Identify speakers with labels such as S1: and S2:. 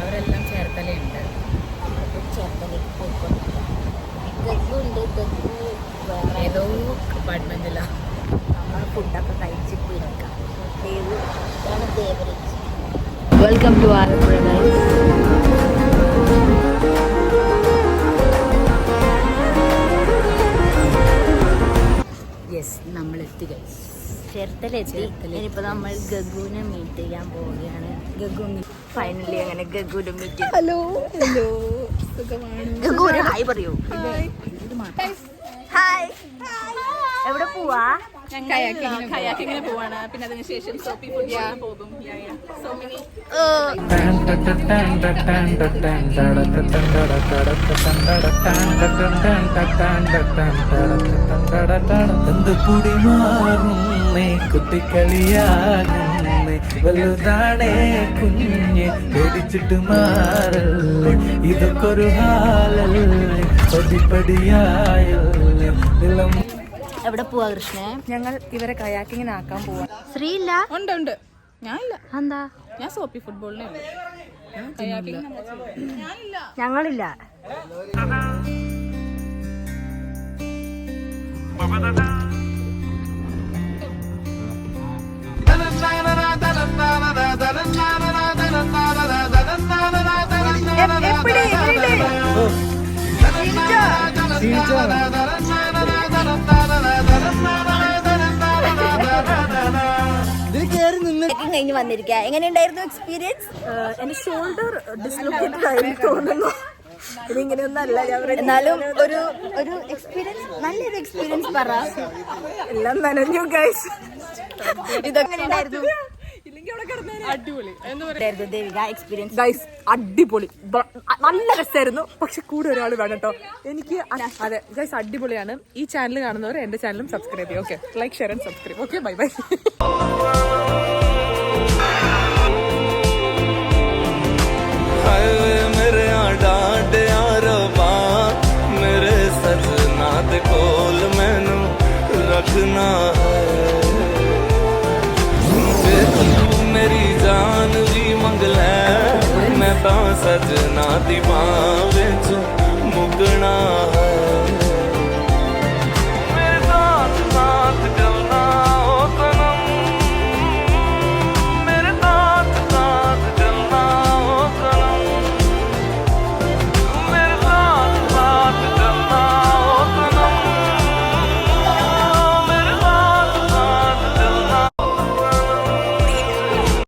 S1: അവരെല്ലാം ചേർത്തലയുണ്ട്.
S2: ചേർത്തലയ്ക്ക് പോയിക്കൊണ്ടിരിക്കുക. ഗഗുണ്ട്, ഗഗു വേറെ
S1: ഏതോ അപ്പാർട്ട്മെന്റിലാണ്.
S2: നമ്മൾ ഫുഡൊക്കെ കഴിച്ചിട്ട് ഇരിക്കാം. ഇതാണ് Devaraj. Welcome to Alappuzha guys.
S1: Yes, നമ്മൾ എത്തി ഗൈസ്.
S2: ചേർത്തല എത്തി. ഇനിയിപ്പോൾ നമ്മൾ ഗഗുവിനെ മീറ്റ് ചെയ്യാൻ പോവുകയാണ്. ഫൈനലി അങ്ങനെ ഗഗുവിനെ മീറ്റ് ചെയ്തു.
S1: ഹലോ ഹലോ, സുഖമാണ്.
S2: ഗഗു ഒരു ഹായ് പറയൂ. ഹായ്. എവിടെ പോവാ?
S1: കയാക്കിങ്ങിന് പോവാണ്. പിന്നെ അതിനുശേഷം സോപ്പി ഫുഡ് പോകും.
S3: കുട്ടിക്കളിയാകുന്നേ വലുതാണേ കുഞ്ഞെ പേടിച്ചിട്ട് മാറല്ലേ ഇതൊക്കെ ഒരു ഹാലല്ലേ പടിപടിയായല്ലേ നിലം.
S2: എവിടെ പോവാ കൃഷ്ണേ?
S1: ഞങ്ങൾ ഇവരെ കയാക്കിങ്ങിന് ആക്കാൻ പോവാ.
S2: ശ്രീ ഇല്ല?
S1: ഉണ്ട് ഉണ്ട്. ഞാനില്ല.
S2: എന്താ?
S1: ഞാൻ സോപ്പി ഫുട്ബോളിനെ ഉള്ളു.
S2: ഞങ്ങളില്ല. കഴിഞ്ഞ് വന്നിരിക്കുക. എങ്ങനെയുണ്ടായിരുന്നു എക്സ്പീരിയൻസ്?
S4: എന്റെ ഷോൾഡർ ഡിസ്ലൊക്കേറ്റഡ് ആയി തോന്നുന്നു. ഇതിങ്ങനെയൊന്നും അല്ല ഞാൻ
S2: എന്നാലും ഒരു ഒരു എക്സ്പീരിയൻസ്, നല്ലൊരു എക്സ്പീരിയൻസ് പറ.
S4: എല്ലാം നനഞ്ഞു ഗൈസ്.
S2: ഇതെങ്ങനെയുണ്ടായിരുന്നു?
S1: അടിപൊളി.
S2: ദേവിക എക്സ്പീരിയൻസ്?
S4: ഗൈസ് അടിപൊളി, നല്ല രസമായിരുന്നു. പക്ഷെ കൂടെ ഒരാൾ വേണം കേട്ടോ എനിക്ക്. അതെ ഗൈസ്, അടിപൊളിയാണ്. ഈ ചാനൽ കാണുന്നവർ എന്റെ ചാനലും സബ്സ്ക്രൈബ് ചെയ്യും. Okay, like share and subscribe. Okay, bye bye.
S3: मेरे सजना दे कोल मैनू रखना है, मेरी जान भी मंग लै, मैं तो सजना दी बां विच मुकना है।